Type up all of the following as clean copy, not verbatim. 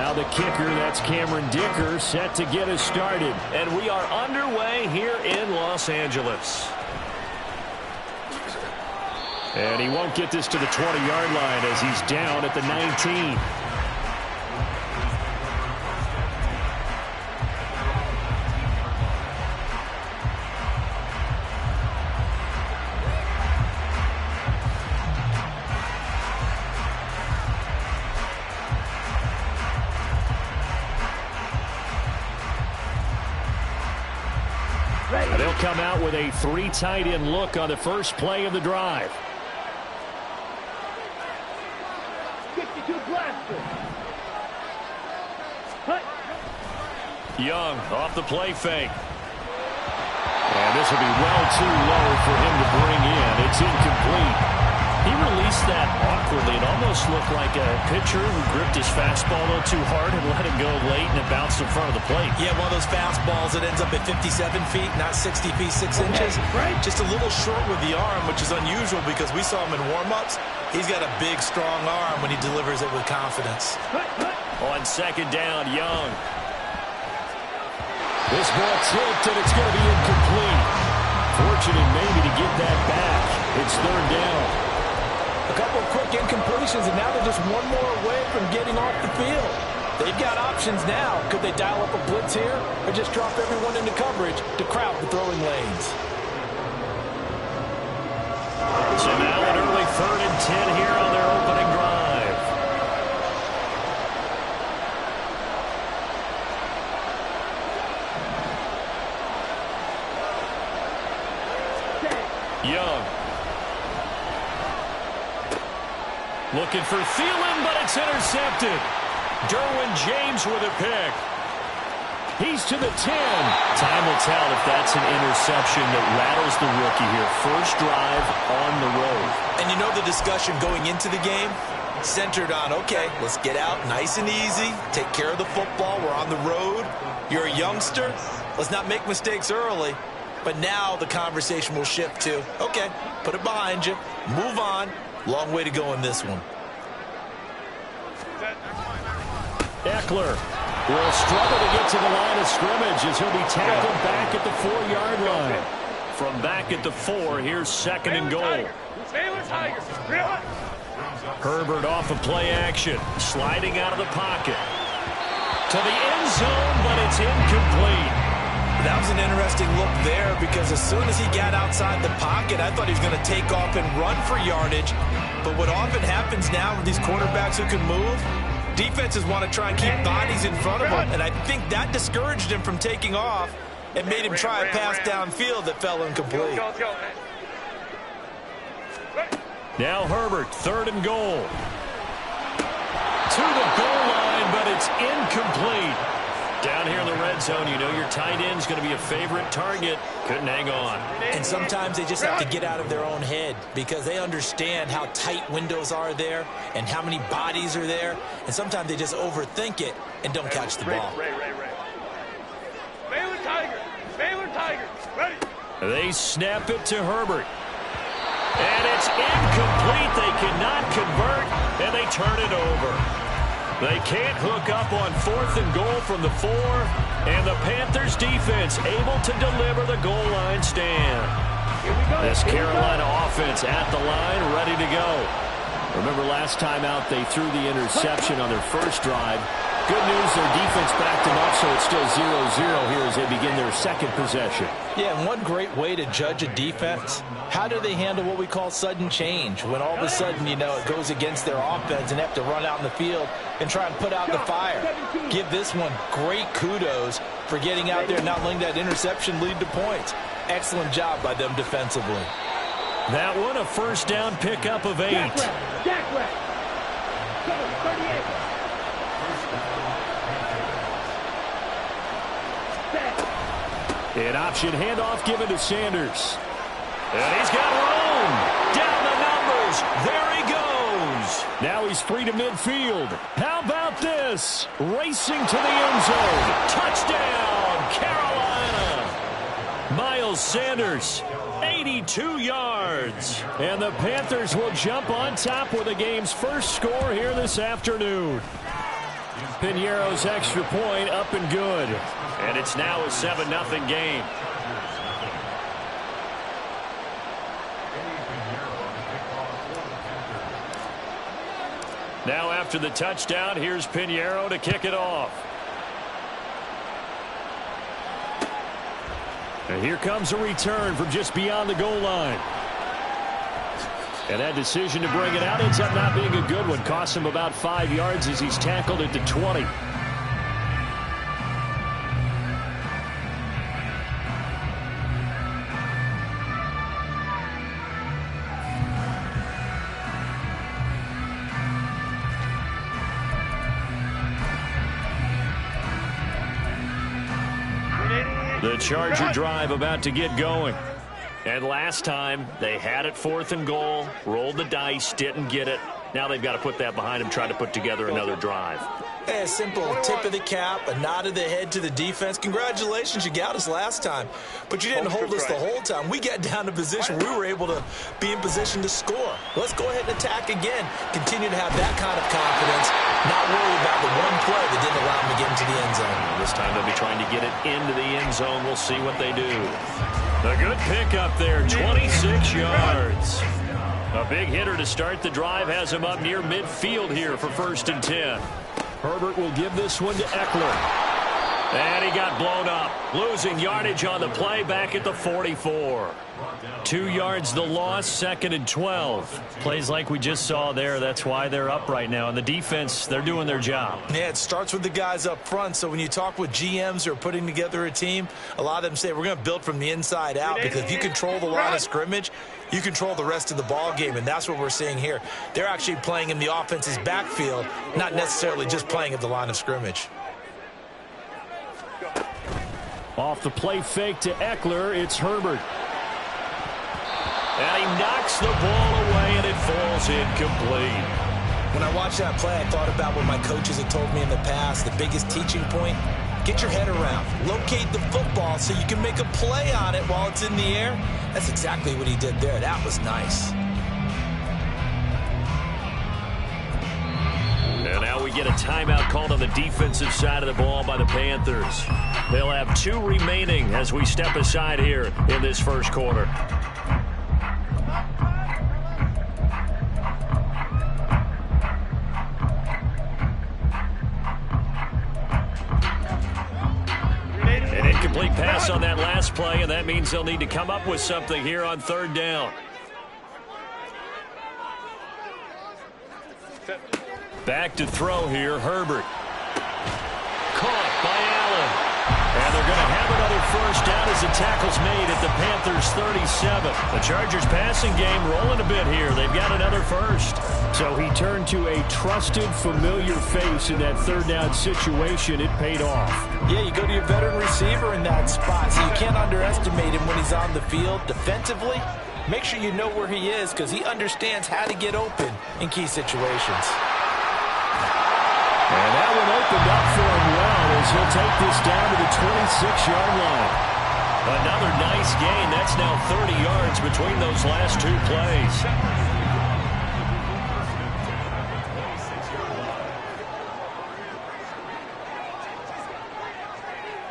Now the kicker, that's Cameron Dicker, set to get us started. And we are underway here in Los Angeles. And he won't get this to the 20-yard line as he's down at the 19. They'll come out with a 3 tight end look on the first play of the drive. Young off the play fake. And this will be well too low for him to bring in. It's incomplete. He released that awkwardly. It almost looked like a pitcher who gripped his fastball a little too hard and let it go late, and it bounced in front of the plate. Yeah, one of those fastballs that ends up at 57 feet, not 60 feet, 6 inches. Right. Just a little short with the arm, which is unusual because we saw him in warm-ups. He's got a big, strong arm when he delivers it with confidence. On second down, Young. This ball tipped, and it's going to be incomplete. Fortunate maybe to get that back. It's third down. A couple of quick incompletions, and now they're just one more away from getting off the field. They've got options now. Could they dial up a blitz here or just drop everyone into coverage to crowd the throwing lanes? So now an early 3rd and 10 here on their opening drive. Young. Looking for Thielen, but it's intercepted. Derwin James with a pick. He's to the 10. Time will tell if that's an interception that rattles the rookie here. First drive on the road. And you know the discussion going into the game? Centered on, okay, let's get out nice and easy. Take care of the football. We're on the road. You're a youngster. Let's not make mistakes early. But now the conversation will shift to, okay, put it behind you. Move on. Long way to go in this one. Eckler will struggle to get to the line of scrimmage as he'll be tackled back at the 4-yard line. From back at the 4, here's 2nd and goal. Herbert off of play action, sliding out of the pocket. To the end zone, but it's incomplete. That was an interesting look there because as soon as he got outside the pocket, I thought he was going to take off and run for yardage. But what often happens now with these quarterbacks who can move, defenses want to try and keep bodies in front of him. And I think that discouraged him from taking off and made him try a pass downfield that fell incomplete. Now Herbert, 3rd and goal. To the goal line, but it's incomplete. Down here in the red zone, you know your tight end's going to be a favorite target. Couldn't hang on. And sometimes they just have to get out of their own head because they understand how tight windows are there and how many bodies are there. And sometimes they just overthink it and don't catch the ball. Baylor Tigers. Baylor Tigers. Ready. They snap it to Herbert. And it's incomplete. They cannot convert, and they turn it over. They can't hook up on 4th and goal from the 4, and the Panthers defense able to deliver the goal line stand. This Carolina offense at the line, ready to go. Remember last time out they threw the interception on their first drive. Good news, their defense backed them up, so it's still 0-0 here as they begin their second possession. Yeah, and one great way to judge a defense, how do they handle what we call sudden change? When all of a sudden, you know, it goes against their offense and they have to run out in the field and try and put out the fire. Give this one great kudos for getting out there and not letting that interception lead to points. Excellent job by them defensively. That one, a first down pickup of 8. An option handoff given to Sanders. And he's got room. Down the numbers. There he goes. Now he's free to midfield. How about this? Racing to the end zone. Touchdown, Carolina. Miles Sanders, 82 yards. And the Panthers will jump on top with the game's first score here this afternoon. Piñeiro's extra point up and good. And it's now a 7-0 game. Now after the touchdown, here's Piñeiro to kick it off. And here comes a return from just beyond the goal line. And that decision to bring it out ends up not being a good one. Costs him about 5 yards as he's tackled at the 20. The Charger drive about to get going. And last time, they had it 4th and goal, rolled the dice, didn't get it. Now they've got to put that behind them, try to put together another drive. A simple tip of the cap, a nod of the head to the defense. Congratulations, you got us last time. But you didn't hold us the whole time. We got down to position. We were able to be in position to score. Let's go ahead and attack again. Continue to have that kind of confidence. Not worry about the one play that didn't allow them to get into the end zone. This time they'll be trying to get it into the end zone. We'll see what they do. A good pickup there, 26 yards. A big hitter to start the drive has him up near midfield here for 1st and 10. Herbert will give this one to Eckler. And he got blown up. Losing yardage on the play back at the 44. 2 yards the loss, 2nd and 12. Plays like we just saw there. That's why they're up right now. And the defense, they're doing their job. Yeah, it starts with the guys up front. So when you talk with GMs who are putting together a team, a lot of them say we're going to build from the inside out, because if you control the line of scrimmage, you control the rest of the ball game, and that's what we're seeing here. They're actually playing in the offense's backfield, not necessarily just playing at the line of scrimmage. Off the play fake to Eckler, it's Herbert. And he knocks the ball away, and it falls incomplete. When I watched that play, I thought about what my coaches had told me in the past. The biggest teaching point, get your head around. Locate the football so you can make a play on it while it's in the air. That's exactly what he did there. That was nice. And now we get a timeout called on the defensive side of the ball by the Panthers. They'll have 2 remaining as we step aside here in this first quarter. An incomplete pass on that last play, and that means they'll need to come up with something here on 3rd down. Back to throw here, Herbert. Caught by Allen. And they're going to have another 1st down as the tackle's made at the Panthers' 37. The Chargers passing game rolling a bit here. They've got another 1st. So he turned to a trusted, familiar face in that 3rd down situation. It paid off. Yeah, you go to your veteran receiver in that spot, so you can't underestimate him when he's on the field defensively. Make sure you know where he is, because he understands how to get open in key situations. And that one opened up for him well as he'll take this down to the 26-yard line. Another nice gain. That's now 30 yards between those last 2 plays.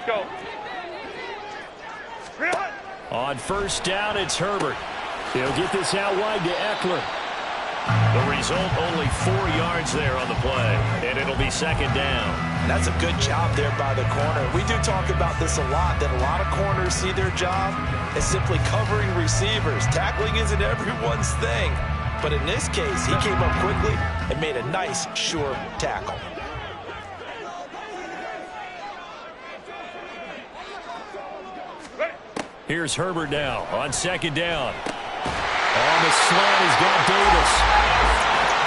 Go. On 1st down, it's Herbert. He'll get this out wide to Eckler. The result, only 4 yards there on the play, and it'll be 2nd down. That's a good job there by the corner. We do talk about this a lot, that a lot of corners see their job as simply covering receivers. Tackling isn't everyone's thing. But in this case, he came up quickly and made a nice, sure tackle. Here's Herbert now on 2nd down. On the slant, he's got Davis.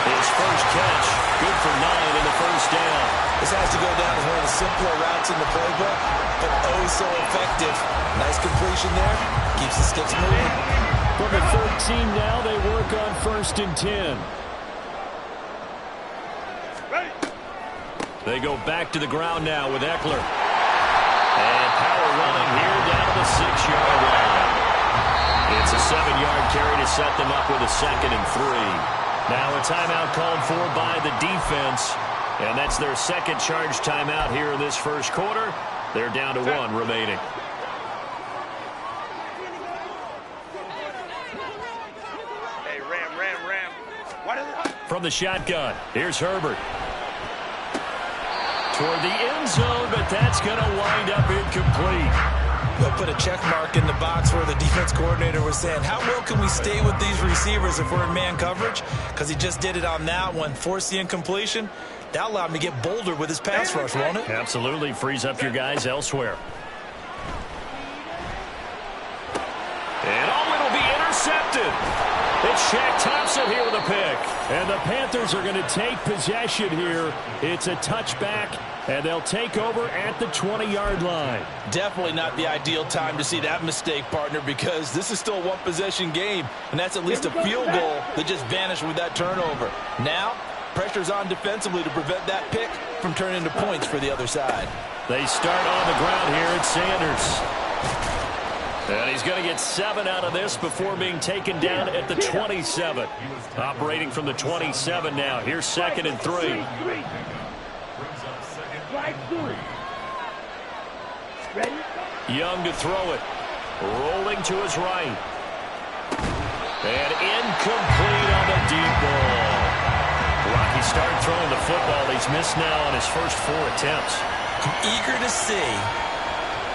His first catch, good for 9 in the 1st down. This has to go down as one of the simpler routes in the playbook, but oh so effective. Nice completion there. Keeps the sticks moving. From the 13 now, they work on 1st and 10. Ready. They go back to the ground now with Eckler. And power running here down to the 6-yard line. It's a 7-yard carry to set them up with a 2nd and 3. Now a timeout called for by the defense. And that's their second charge timeout here in this first quarter. They're down to 1 remaining. Hey, Ram. What is it? From the shotgun, here's Herbert. Toward the end zone, but that's going to wind up incomplete. They'll put a check mark in the box where the defense coordinator was saying, how well can we stay with these receivers if we're in man coverage? Because he just did it on that one, forced the incompletion. That allowed him to get bolder with his pass rush, won't it? Absolutely. Frees up your guys elsewhere. And it'll be intercepted. It's Shaq Thompson here with a pick. And the Panthers are going to take possession here. It's a touchback, and they'll take over at the 20-yard line. Definitely not the ideal time to see that mistake, partner, because this is still a one-possession game, and that's at least a field goal that just vanished with that turnover. Now, pressure's on defensively to prevent that pick from turning into points for the other side. They start on the ground here at Sanders. And he's going to get 7 out of this before being taken down at the 27. Operating from the 27 now. Here's 2nd and 3. Young to throw it. Rolling to his right. And incomplete on the deep ball. Rocky started throwing the football. He's missed now on his first 4 attempts. I'm eager to see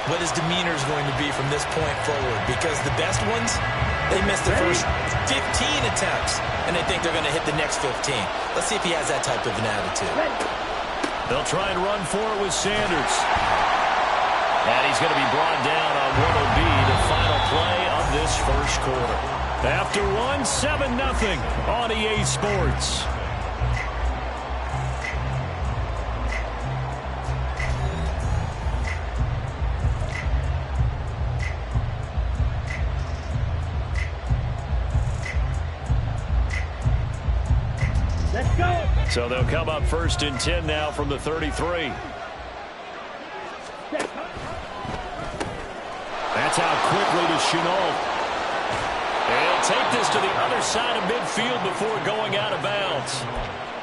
what his demeanor is going to be from this point forward, because the best ones, they missed the first 15 attempts, and they think they're going to hit the next 15. Let's see if he has that type of an attitude. They'll try and run for it with Sanders. And he's going to be brought down on what will be the final play of this first quarter. After 7-0 on EA Sports. So they'll come up 1st and 10 now from the 33. That's out quickly to Chenault. And he'll take this to the other side of midfield before going out of bounds.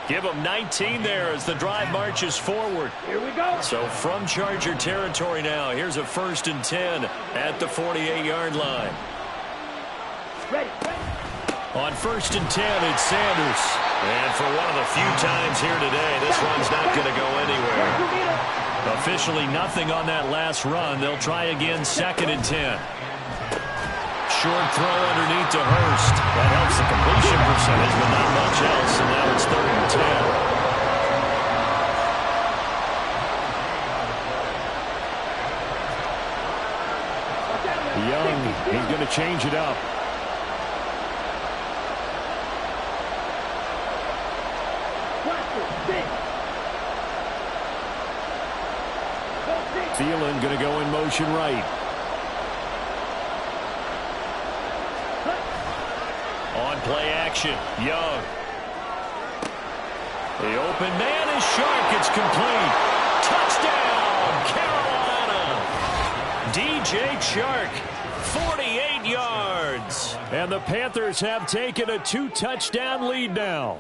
Give him 19 there as the drive marches forward. Here we go. So from Charger territory now, here's a 1st and 10 at the 48-yard line. Ready. On 1st and 10, it's Sanders. And for one of the few times here today, this one's not going to go anywhere. Officially nothing on that last run. They'll try again 2nd and 10. Short throw underneath to Hurst. That helps the completion percentage, but not much else. And now it's 3rd and 10. Young, he's going to change it up. Thielen going to go in motion right. On play action, Young. The open man is Shark. It's complete. Touchdown, Carolina. DJ Shark, 48 yards. And the Panthers have taken a 2-touchdown lead now.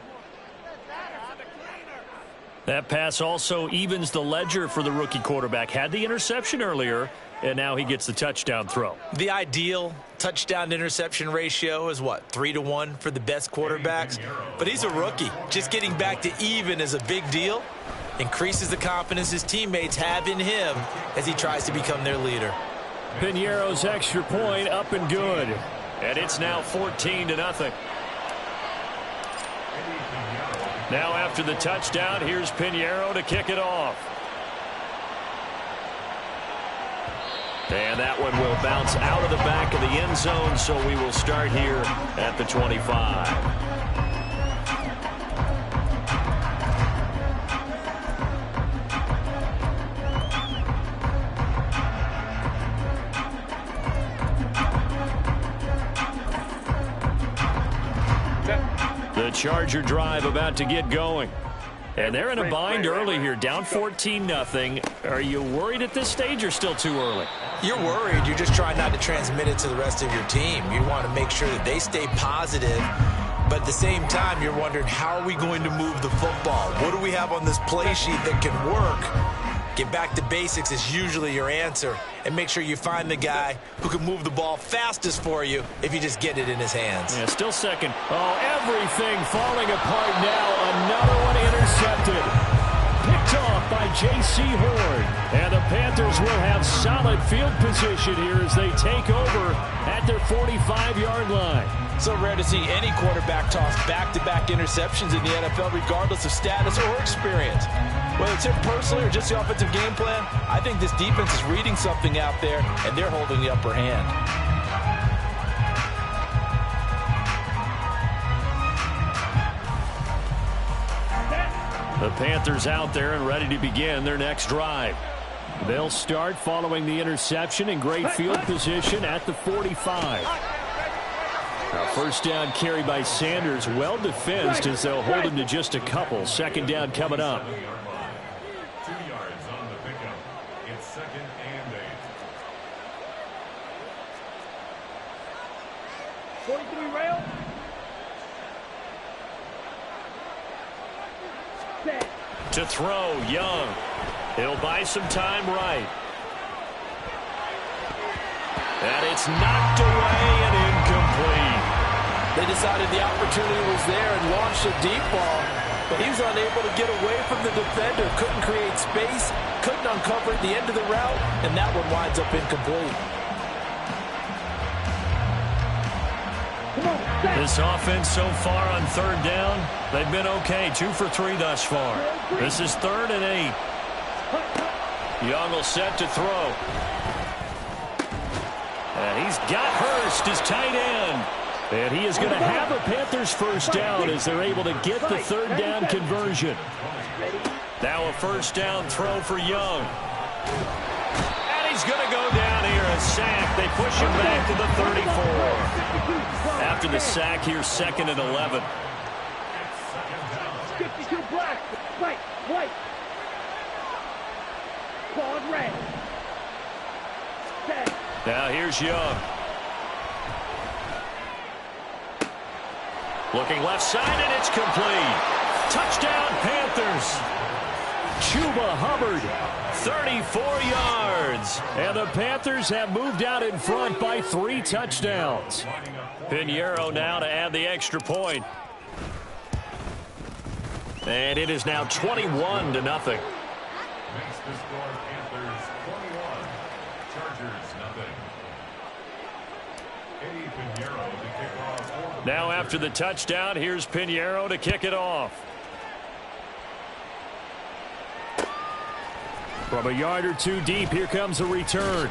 That pass also evens the ledger for the rookie quarterback. Had the interception earlier, and now he gets the touchdown throw. The ideal touchdown-interception ratio is, 3-to-1 for the best quarterbacks? But he's a rookie. Just getting back to even is a big deal. Increases the confidence his teammates have in him as he tries to become their leader. Piñeiro's extra point up and good. And it's now 14-0. Now after the touchdown, here's Piñeiro to kick it off. And that one will bounce out of the back of the end zone, so we will start here at the 25. The Charger drive about to get going. And they're in a bind early here, down 14-0. Are you worried at this stage or still too early? You're worried. You're just trying not to transmit it to the rest of your team. You want to make sure that they stay positive. But at the same time, you're wondering, how are we going to move the football? What do we have on this play sheet that can work? Get back to basics is usually your answer, and make sure you find the guy who can move the ball fastest for you if you just get it in his hands. Yeah, still second. Oh, everything falling apart now. Another one intercepted. Picked off by J.C. Horn. And the Panthers will have solid field position here as they take over at their 45-yard line. So rare to see any quarterback toss back-to-back interceptions in the NFL, regardless of status or experience. Whether it's him personally or just the offensive game plan, I think this defense is reading something out there, and they're holding the upper hand. The Panthers out there and ready to begin their next drive. They'll start following the interception in great field position at the 45. Now first down carry by Sanders, well defensed as they'll hold him to just a couple. Second down coming up. 2 yards on the pickup. It's 2nd and 8. 43 rail. Set. To throw, Young. He'll buy some time right. And it's knocked away and incomplete. They decided the opportunity was there and launched a deep ball, but he was unable to get away from the defender, couldn't create space, couldn't uncover at the end of the route, and that one winds up incomplete. This offense so far on third down, they've been okay. 2 for 3 thus far. This is 3rd and 8. Young will set to throw. And he's got Hurst, his tight end. And he is going to have a Panthers first down as they're able to get the third down conversion. Now a first down throw for Young. And he's going to go down here, a sack. They push him back to the 34. After the sack here, 2nd and 11. 52 black, white. Claude red. Set. Now here's Young. Looking left side, and it's complete. Touchdown, Panthers. Chuba Hubbard, 34 yards. And the Panthers have moved out in front by 3 touchdowns. Pinheiro now to add the extra point. And it is now 21-0. Makes the score Panthers 21, Chargers nothing. Eddie Pinheiro to kick off. Now after the touchdown, here's Pinheiro to kick it off. From a yard or two deep, here comes a return.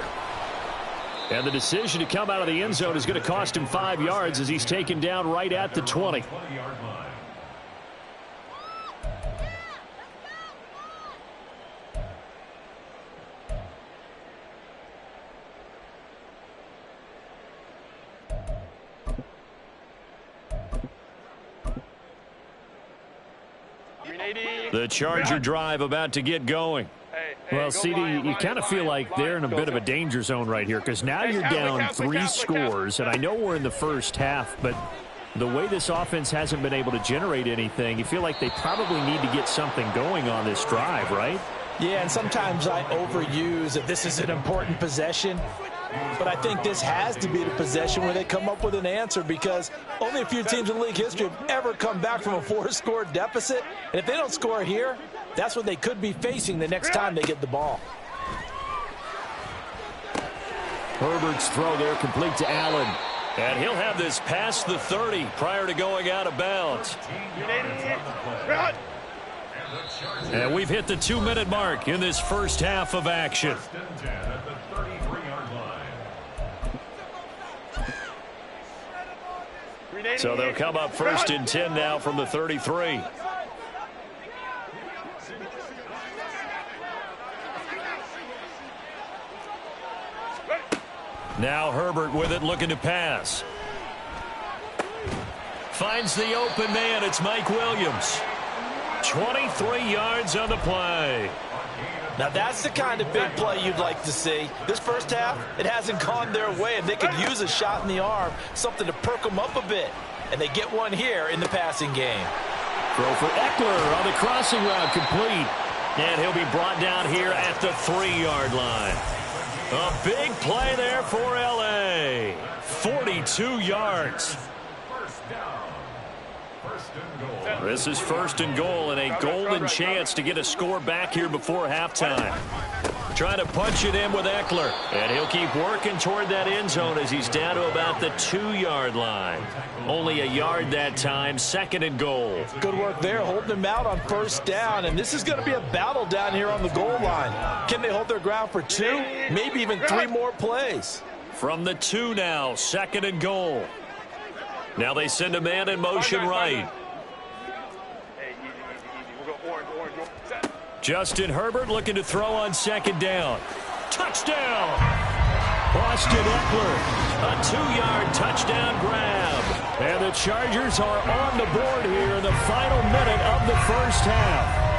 And the decision to come out of the end zone is going to cost him 5 yards as he's taken down right at the 20. 20-yard line. The Charger drive about to get going. Well, CD, you kind of feel like they're in a bit of a danger zone right here because now you're down 3 scores, and I know we're in the first half, but the way this offense hasn't been able to generate anything, you feel like they probably need to get something going on this drive, right? Yeah, and sometimes I overuse that this is an important possession, but I think this has to be the possession where they come up with an answer because only a few teams in league history have ever come back from a 4-score deficit, and if they don't score here, that's what they could be facing the next time they get the ball. Herbert's throw there complete to Allen. And he'll have this past the 30 prior to going out of bounds. And we've hit the 2-minute mark in this first half of action. So they'll come up 1st and 10 now from the 33. Now Herbert with it, looking to pass. Finds the open man. It's Mike Williams. 23 yards on the play. Now that's the kind of big play you'd like to see. This first half, it hasn't gone their way, and they could use a shot in the arm, something to perk them up a bit. and they get one here in the passing game. Throw for Eckler on the crossing route, complete. And he'll be brought down here at the 3-yard line. A big play there for L.A. 42 yards. This is 1st and goal, and a golden chance to get a score back here before halftime. Trying to punch it in with Eckler. And he'll keep working toward that end zone as he's down to about the 2-yard line. Only a yard that time, 2nd and goal. Good work there, holding them out on 1st down. And this is going to be a battle down here on the goal line. Can they hold their ground for 2, maybe even 3 more plays? From the 2 now, 2nd and goal. Now they send a man in motion right. Justin Herbert looking to throw on 2nd down. Touchdown! Austin Eckler, a 2-yard touchdown grab. And the Chargers are on the board here in the final minute of the first half.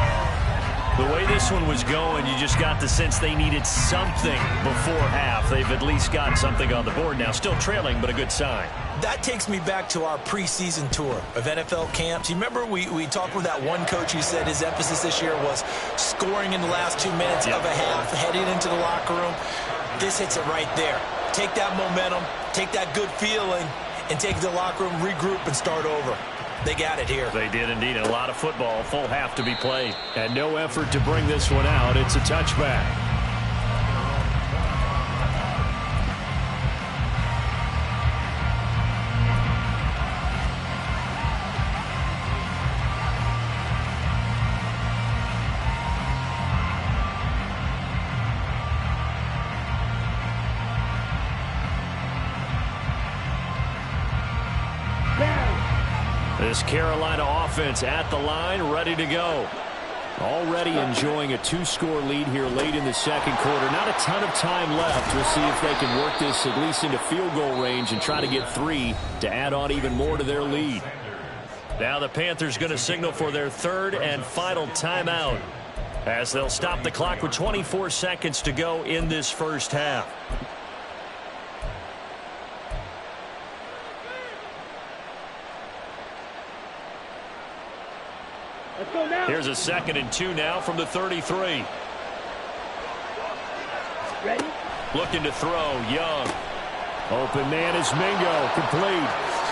The way this one was going, you just got the sense they needed something before half. They've at least got something on the board now. Still trailing, but a good sign. That takes me back to our preseason tour of NFL camps. You remember we talked with that one coach who said his emphasis this year was scoring in the last 2 minutes of a half, heading into the locker room. This hits it right there. Take that momentum, take that good feeling, and take it to the locker room, regroup, and start over. They got it here. They did indeed. A lot of football, full half to be played. And no effort to bring this one out. It's a touchback. This Carolina offense at the line, ready to go. Already enjoying a 2-score lead here late in the 2nd quarter. Not a ton of time left. We'll see if they can work this at least into field goal range and try to get 3 to add on even more to their lead. Now the Panthers going to signal for their 3rd and final timeout as they'll stop the clock with 24 seconds to go in this first half. Here's a 2nd and 2 now from the 33. Ready? Looking to throw, Young. Open man is Mingo, complete.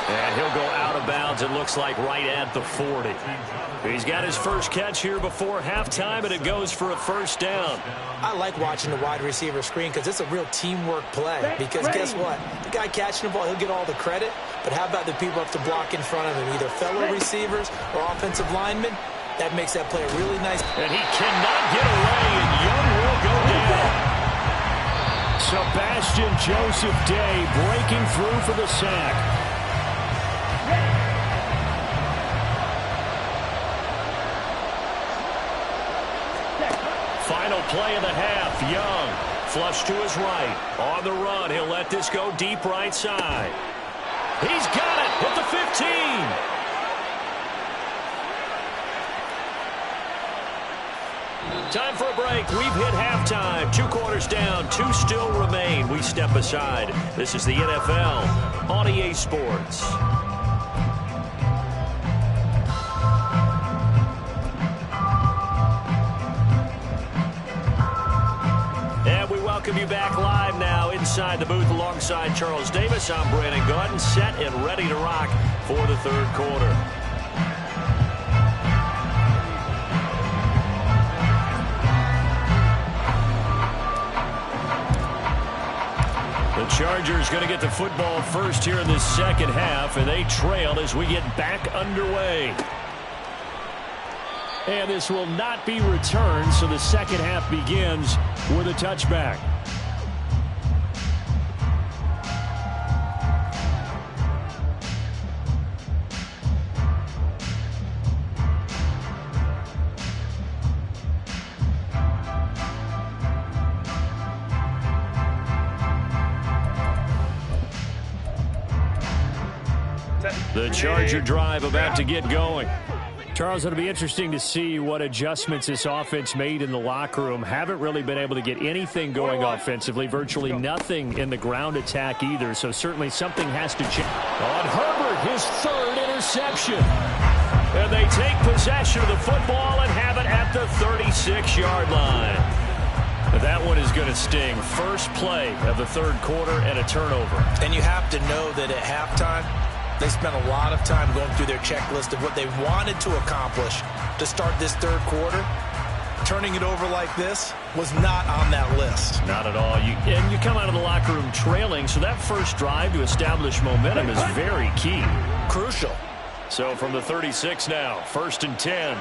And he'll go out of bounds, it looks like right at the 40. He's got his first catch here before halftime, and it goes for a 1st down. I like watching the wide receiver screen because it's a real teamwork play. Because guess what? The guy catching the ball, he'll get all the credit. But how about the people up to block in front of him, either fellow receivers or offensive linemen? That makes that play really nice. And he cannot get away, and Young will go down. Sebastian Joseph Day breaking through for the sack. Final play of the half. Young, flush to his right. On the run, he'll let this go deep right side. He's got it at the 15. Time for a break. We've hit halftime. 2 quarters down. 2 still remain. We step aside. This is the NFL on EA Sports. And we welcome you back live now inside the booth alongside Charles Davis. I'm Brandon Gaudin, set and ready to rock for the 3rd quarter. The Chargers going to get the football first here in the 2nd half, and they trail as we get back underway. And this will not be returned, so the 2nd half begins with a touchback. The Charger drive about to get going. Charles, it'll be interesting to see what adjustments this offense made in the locker room. Haven't really been able to get anything going offensively. Virtually nothing in the ground attack either. So certainly something has to change. On Herbert, his 3rd interception. And they take possession of the football and have it at the 36-yard line. That one is going to sting. First play of the third quarter and a turnover. And you have to know that at halftime, they spent a lot of time going through their checklist of what they wanted to accomplish to start this third quarter. Turning it over like this was not on that list. Not at all. And you come out of the locker room trailing, so that first drive to establish momentum is very key. Crucial. So from the 36 now, 1st and 10.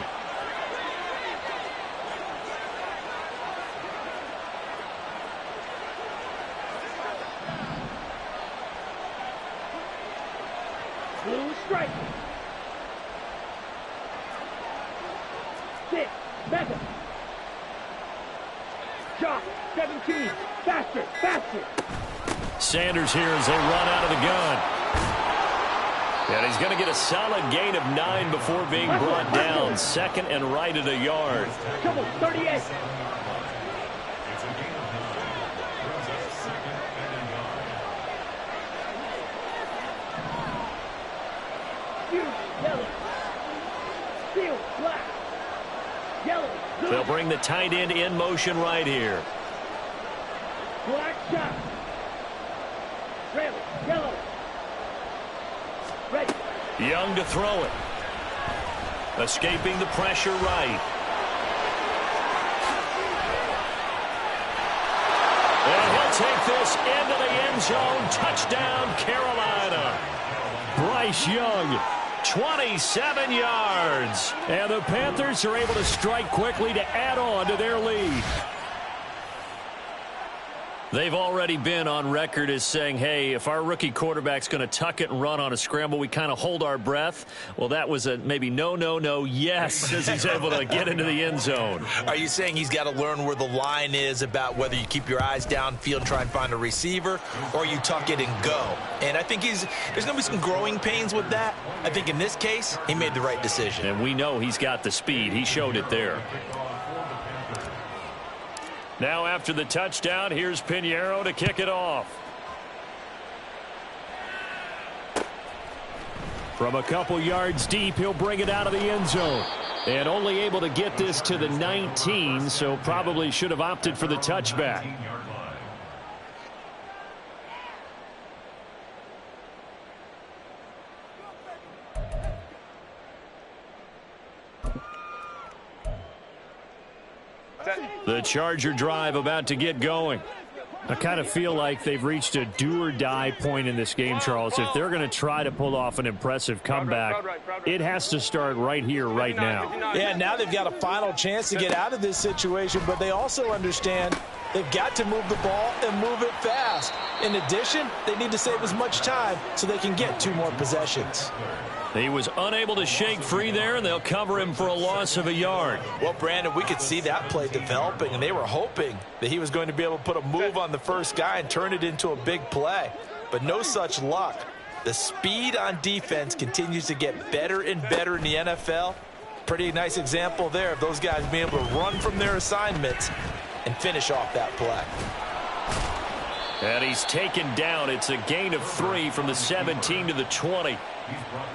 Blue strike. 6. Madden. Shot. 17. Faster. Faster. Sanders here as they run out of the gun. And he's going to get a solid gain of 9 before being brought down. 2nd and right at a yard. Trouble. 38. It's a gain of 9. Brings up 2nd and a yard. Huge. Yellow. Steel. Black. Yellow. Blue. They'll bring the tight end in motion right here. Black shot. Red. Yellow. Ready. Young to throw it. Escaping the pressure right. And he'll take this into the end zone. Touchdown, Carolina. Bryce Young, 27 yards. And the Panthers are able to strike quickly to add on to their lead. They've already been on record as saying, hey, if our rookie quarterback's going to tuck it and run on a scramble, we kind of hold our breath. Well, that was a maybe no, yes, as he's able to get into the end zone. Are you saying he's got to learn where the line is about whether you keep your eyes downfield and try and find a receiver, or you tuck it and go? And I think there's going to be some growing pains with that. I think in this case, he made the right decision. And we know he's got the speed. He showed it there. Now after the touchdown, here's Pinheiro to kick it off. From a couple yards deep, he'll bring it out of the end zone. And only able to get this to the 19, so probably should have opted for the touchback. The Charger drive about to get going. I kind of feel like they've reached a do-or-die point in this game, Charles. If they're going to try to pull off an impressive comeback, it has to start right here, right now. Yeah, now they've got a final chance to get out of this situation, but they also understand they've got to move the ball and move it fast. In addition, they need to save as much time so they can get 2 more possessions. He was unable to shake free there, and they'll cover him for a loss of a yard. Well, Brandon, we could see that play developing, and they were hoping that he was going to be able to put a move on the first guy and turn it into a big play. But no such luck. The speed on defense continues to get better and better in the NFL. Pretty nice example there of those guys being able to run from their assignments and finish off that play. And he's taken down. It's a gain of 3 from the 17 to the 20.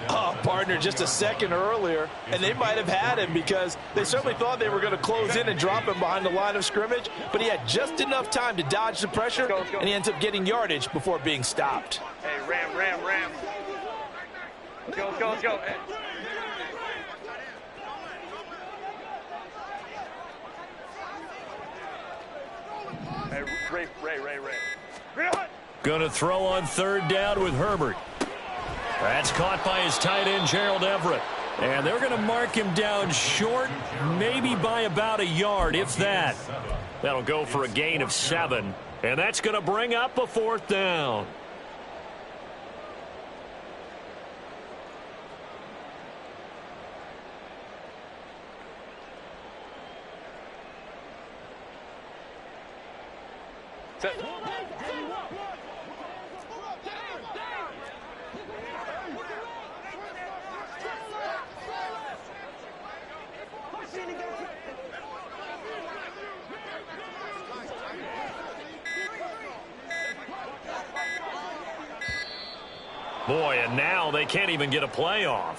Oh, partner, just a second earlier, and they might have had him because they certainly thought they were going to close in and drop him behind the line of scrimmage, but he had just enough time to dodge the pressure, and he ends up getting yardage before being stopped. Hey, ram. Let's go. Hey, Ray. Going to throw on 3rd down with Herbert. That's caught by his tight end, Gerald Everett. And they're going to mark him down short, maybe by about a yard, if that. That'll go for a gain of 7. And that's going to bring up a 4th down. Boy, and now they can't even get a playoff.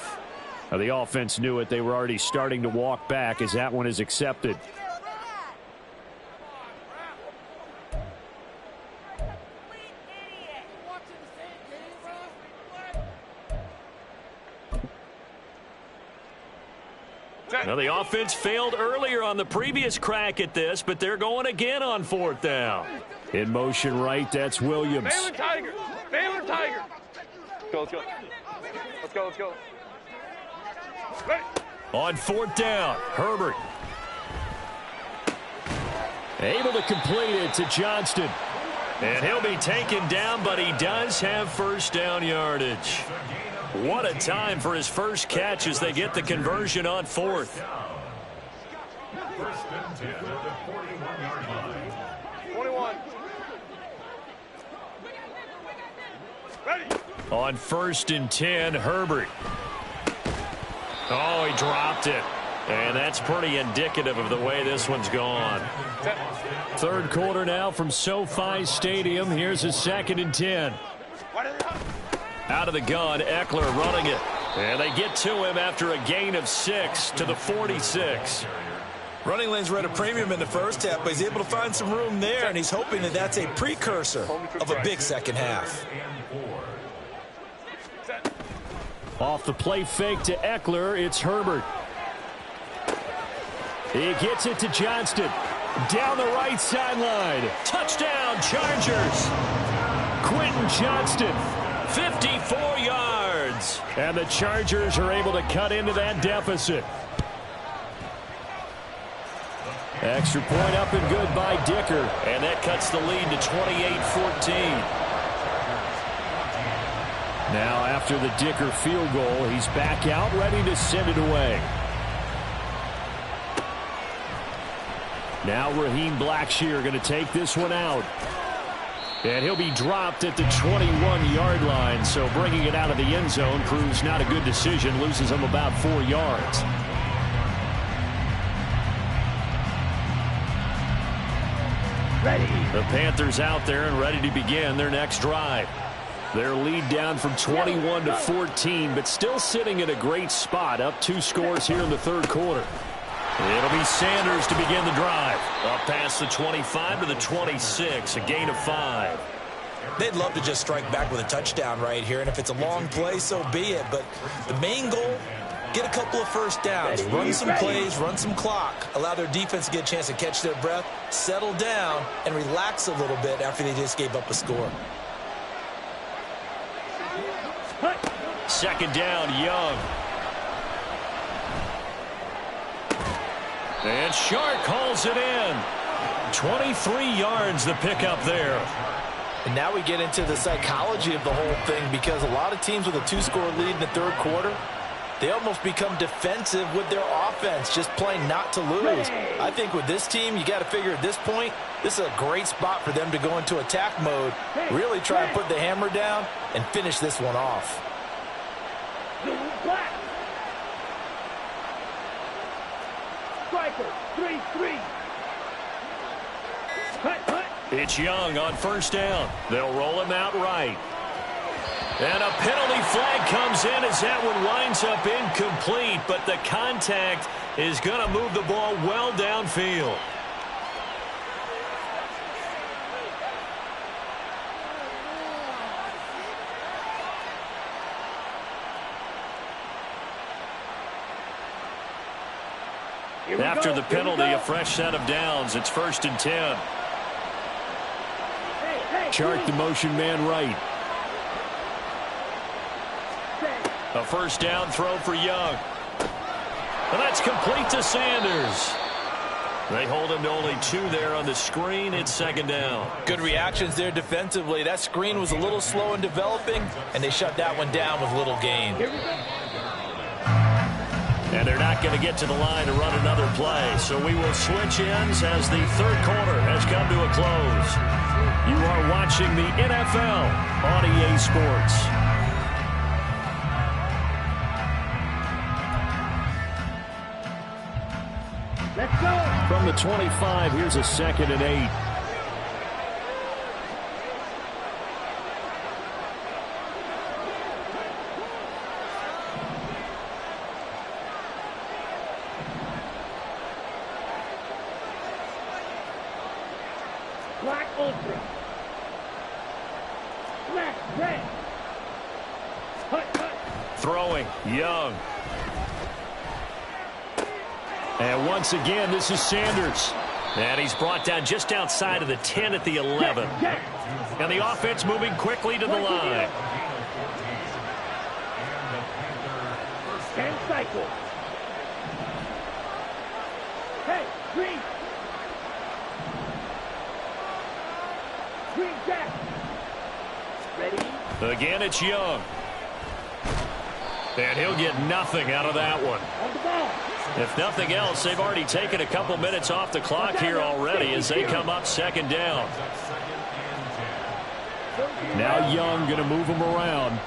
Now, the offense knew it. They were already starting to walk back as that one is accepted. Now, the offense failed earlier on the previous crack at this, but they're going again on 4th down. In motion right, that's Williams. Baylor Tiger. Baylor Tiger. Let's go. Let's go. Let's go. Ready. On 4th down, Herbert. Able to complete it to Johnston. And he'll be taken down, but he does have first down yardage. What a time for his first catch as they get the conversion on 4th. First and 10 at the 41-yard line. 21. Ready. On 1st and 10, Herbert. Oh, he dropped it. And that's pretty indicative of the way this one's gone. 3rd quarter now from SoFi Stadium. Here's a 2nd and 10. Out of the gun, Eckler running it. And they get to him after a gain of 6 to the 46. Running lanes were at a premium in the first half, but he's able to find some room there, and he's hoping that that's a precursor of a big second half. Off the play fake to Eckler, it's Herbert. He gets it to Johnston. Down the right sideline. Touchdown, Chargers. Quentin Johnston. 54 yards. And the Chargers are able to cut into that deficit. Extra point up and good by Dicker. And that cuts the lead to 28-14. Now after the Dicker field goal, he's back out ready to send it away. Now Raheem Blackshear going to take this one out. And he'll be dropped at the 21-yard line, so bringing it out of the end zone proves not a good decision, loses him about 4 yards. Ready. The Panthers out there and ready to begin their next drive. Their lead down from 21 to 14, but still sitting at a great spot, up 2 scores here in the 3rd quarter. It'll be Sanders to begin the drive. Up past the 25 to the 26, a gain of 5. They'd love to just strike back with a touchdown right here, and if it's a long play, so be it. But the main goal, get a couple of first downs, run some plays, run some clock, allow their defense to get a chance to catch their breath, settle down, and relax a little bit after they just gave up a score. 2nd down, Young. And Shark hauls it in. 23 yards the pickup there. And now we get into the psychology of the whole thing, because a lot of teams with a 2-score lead in the 3rd quarter, they almost become defensive with their offense, just playing not to lose. I think with this team, you got to figure at this point, this is a great spot for them to go into attack mode, really try and put the hammer down and finish this one off. Striker, 3-3. It's Young on 1st down. They'll roll him out right. And a penalty flag comes in as that one winds up incomplete, but the contact is going to move the ball well downfield. After the penalty, a fresh set of downs. It's 1st and 10. Chark the motion man right. A 1st down throw for Young. And that's complete to Sanders. They hold him to only 2 there on the screen. It's 2nd down. Good reactions there defensively. That screen was a little slow in developing, and they shut that one down with little gain. And they're not going to get to the line to run another play. So we will switch ends as the 3rd quarter has come to a close. You are watching the NFL on EA Sports. Let's go. From the 25, here's a 2nd and 8. ultra. Black, red. Hut. Throwing, Young. And once again, this is Sanders. And he's brought down just outside of the 10 at the 11. And the offense moving quickly to the line. 10 cycles. Hey, green. Green jack. Ready? Again, it's Young. And he'll get nothing out of that one. On the ball. If nothing else, they've already taken a couple minutes off the clock here already as they come up second down. Now Young going to move them around.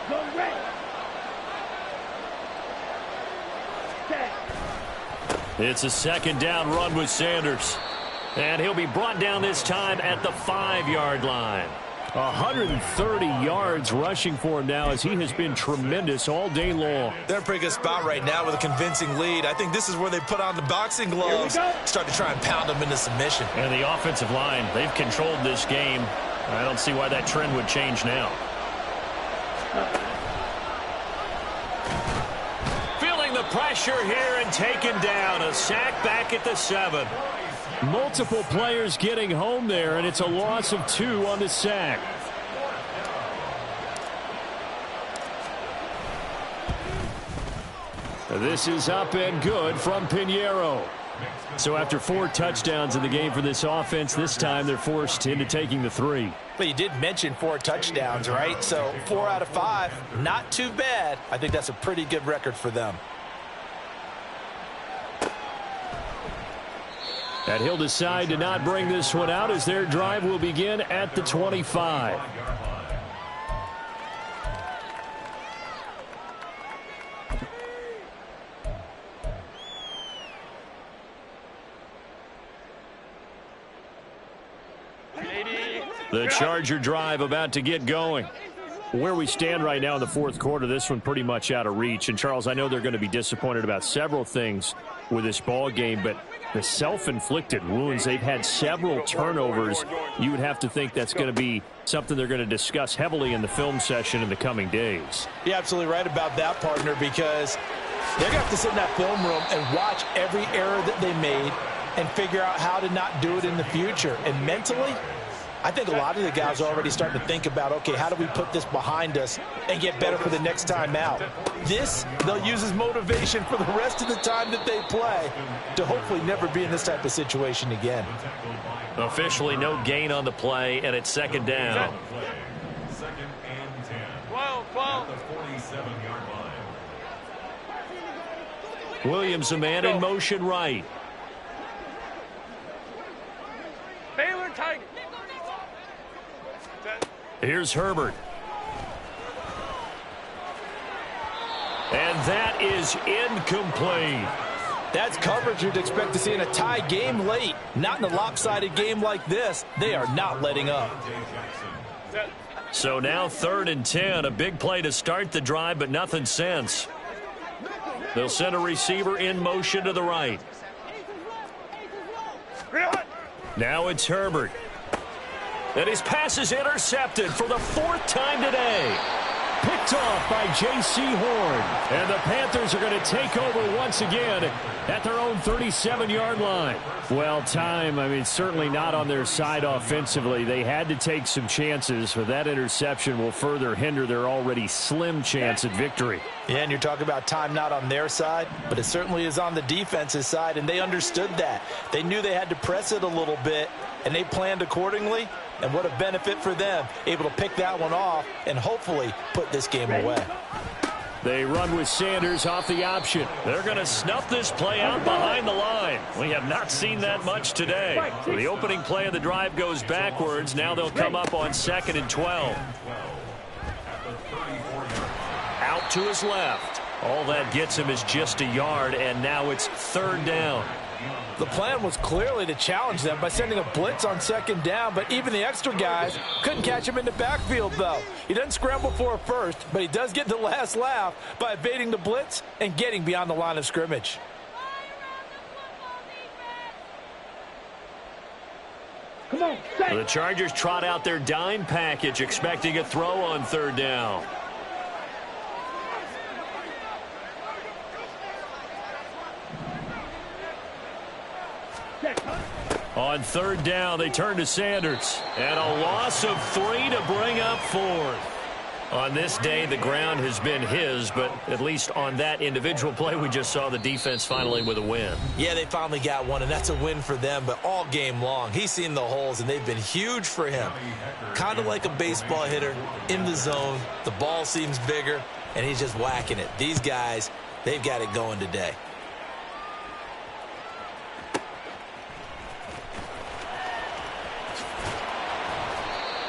Go red. Set. It's a second down run with Sanders. And he'll be brought down this time at the 5-yard line. 130 yards rushing for him now as he has been tremendous all day long. They're in a pretty good spot right now with a convincing lead. I think this is where they put on the boxing gloves, start to try and pound them into submission. And the offensive line, they've controlled this game. I don't see why that trend would change now. Feeling the pressure here and taken down. A sack back at the 7. Multiple players getting home there, and it's a loss of 2 on the sack. This is up and good from Pinheiro. So after 4 touchdowns in the game for this offense, this time they're forced into taking the 3. But you did mention 4 touchdowns, right? So 4 out of 5, not too bad. I think that's a pretty good record for them. And he'll decide to not bring this one out as their drive will begin at the 25. The Charger drive about to get going. Where we stand right now in the fourth quarter, this one pretty much out of reach. And, Charles, I know they're going to be disappointed about several things with this ball game, but the self-inflicted wounds, they've had several turnovers. You would have to think that's going to be something they're going to discuss heavily in the film session in the coming days. You're absolutely right about that, partner, because they're going to have to sit in that film room and watch every error that they made and figure out how to not do it in the future. And mentally, I think a lot of the guys are already starting to think about, okay, how do we put this behind us and get better for the next time out? This, they'll use as motivation for the rest of the time that they play to hopefully never be in this type of situation again. Officially no gain on the play, and it's second down. Second and 10. 12. At the 47-yard line. Williams, a man in motion right. Baylor Tiger. Here's Herbert. And that is incomplete. That's coverage you'd expect to see in a tie game late. Not in a lopsided game like this. They are not letting up. So now 3rd and 10. A big play to start the drive, but nothing since. They'll send a receiver in motion to the right. Now it's Herbert. And his pass is intercepted for the 4th time today. Picked off by J.C. Horn. And the Panthers are going to take over once again at their own 37-yard line. Well, time, certainly not on their side offensively. They had to take some chances, but that interception will further hinder their already slim chance at victory. Yeah, and you're talking about time not on their side, but it certainly is on the defensive side, and they understood that. They knew they had to press it a little bit, and they planned accordingly. And what a benefit for them, able to pick that one off and hopefully put this game away. They run with Sanders off the option. They're going to snuff this play out behind the line. We have not seen that much today. The opening play of the drive goes backwards. Now they'll come up on 2nd and 12. Out to his left. All that gets him is just a yard, and now it's 3rd down. The plan was clearly to challenge them by sending a blitz on 2nd down, but even the extra guys couldn't catch him in the backfield, though. He doesn't scramble for a first, but he does get the last laugh by evading the blitz and getting beyond the line of scrimmage. Come on, set. The Chargers trot out their dime package, expecting a throw on third down. On third down, they turn to Sanders. And a loss of 3 to bring up fourth. On this day, the ground has been his, but at least on that individual play, we just saw the defense finally with a win. Yeah, they finally got one, and that's a win for them, but all game long, he's seen the holes, and they've been huge for him. Kind of like a baseball hitter in the zone. The ball seems bigger, and he's just whacking it. These guys, they've got it going today.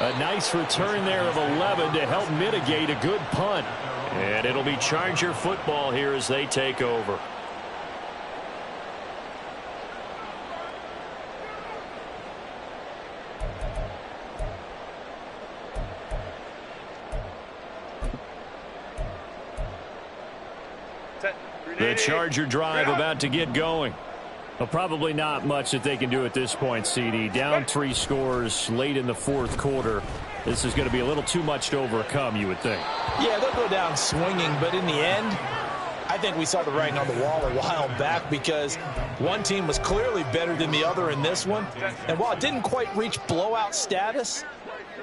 A nice return there of 11 to help mitigate a good punt. And it'll be Charger football here as they take over. The Charger drive about to get going. Well, probably not much that they can do at this point, CD. Down 3 scores late in the fourth quarter. This is going to be a little too much to overcome, you would think. Yeah, they'll go down swinging, but in the end, I think we saw the writing on the wall a while back because one team was clearly better than the other in this one. And while it didn't quite reach blowout status,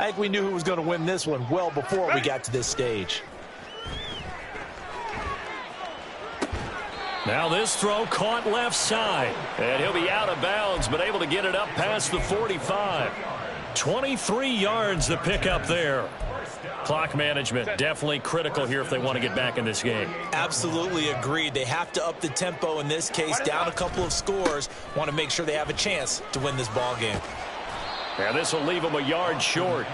I think we knew who was going to win this one well before we got to this stage. Now this throw caught left side. And he'll be out of bounds, but able to get it up past the 45. 23 yards the pickup there. Clock management definitely critical here if they want to get back in this game. Absolutely agreed. They have to up the tempo in this case, down a couple of scores. Want to make sure they have a chance to win this ball game. And this will leave them a yard short.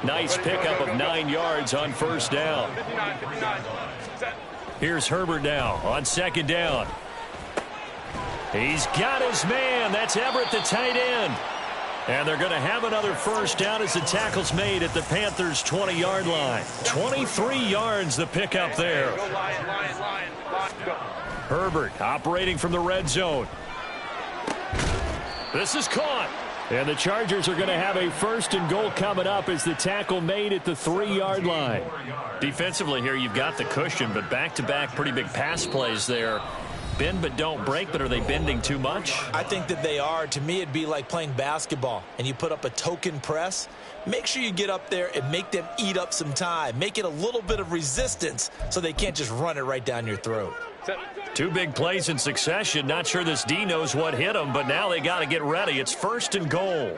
Nice pickup of 9 yards on first down. Here's Herbert now on second down. He's got his man. That's Everett, the tight end. And they're going to have another first down as the tackle's made at the Panthers' 20-yard line. 23 yards the pickup there. Herbert operating from the red zone. This is caught. And the Chargers are going to have a first and goal coming up as the tackle made at the 3-yard line. Defensively here, you've got the cushion, but back-to-back pretty big pass plays there. Bend but don't break, but are they bending too much? I think that they are. To me, it'd be like playing basketball, and you put up a token press. Make sure you get up there and make them eat up some time. Make it a little bit of resistance so they can't just run it right down your throat. 2 big plays in succession. Not sure this D knows what hit them, but now they got to get ready. It's first and goal.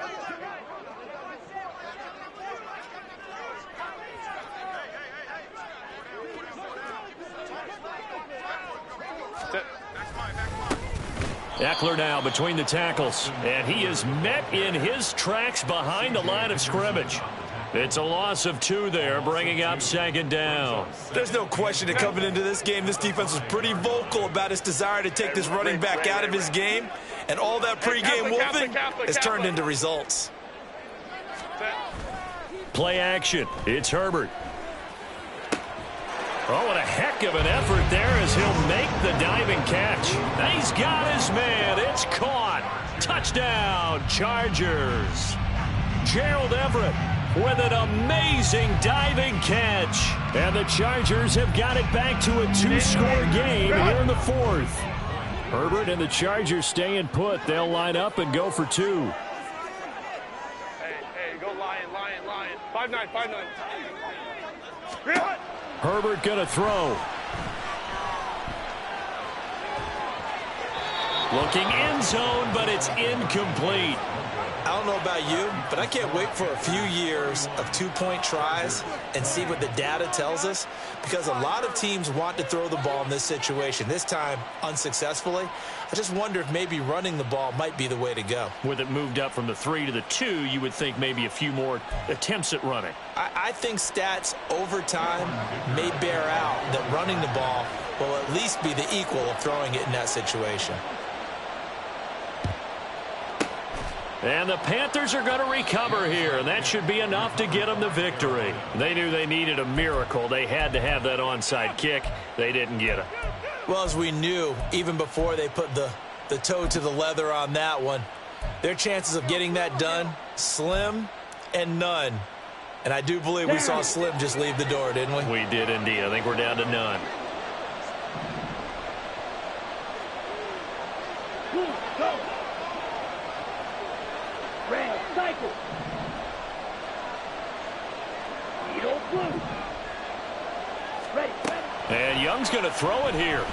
Eckler now between the tackles, and he is met in his tracks behind the line of scrimmage. It's a loss of 2 there, bringing up second down. There's no question that coming into this game, this defense was pretty vocal about its desire to take this running back out of his game, and all that pregame wolfing has turned into results. Play action. It's Herbert. Oh, what a heck of an effort there as he'll make the diving catch. He's got his man. It's caught. Touchdown, Chargers. Gerald Everett with an amazing diving catch. And the Chargers have got it back to a 2-score game here in the fourth. Herbert and the Chargers staying put. They'll line up and go for 2. Hey, go Lion. 5-9. Herbert gonna throw. Looking end zone, but it's incomplete. I don't know about you, but I can't wait for a few years of 2-point tries and see what the data tells us, because a lot of teams want to throw the ball in this situation. This time, unsuccessfully. I just wonder if maybe running the ball might be the way to go. With it moved up from the 3 to the 2, you would think maybe a few more attempts at running. I think stats over time may bear out that running the ball will at least be the equal of throwing it in that situation. And the Panthers are going to recover here, and that should be enough to get them the victory. They knew they needed a miracle. They had to have that onside kick. They didn't get it. Well, as we knew, even before they put the toe to the leather on that one, Their chances of getting that done, slim and none. And I do believe we saw Slim just leave the door, didn't we? We did indeed. I think we're down to none. Go. Red, cycle. Needle, blue. Ready. And Young's going to throw it here.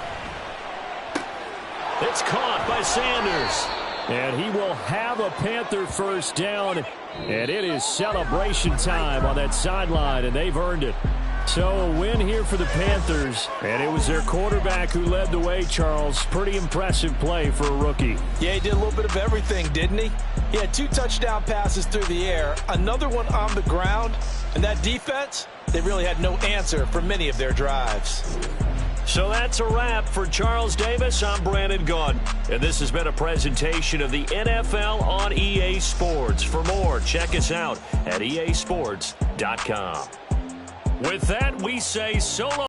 It's caught by Sanders. And he will have a Panther first down. And it is celebration time on that sideline, and they've earned it. So a win here for the Panthers, and it was their quarterback who led the way, Charles. Pretty impressive play for a rookie. Yeah, he did a little bit of everything, didn't he? He had 2 touchdown passes through the air, another one on the ground, and that defense, they really had no answer for many of their drives. So that's a wrap for Charles Davis. I'm Brandon Gaudin, and this has been a presentation of the NFL on EA Sports. For more, check us out at easports.com. With that, we say so long.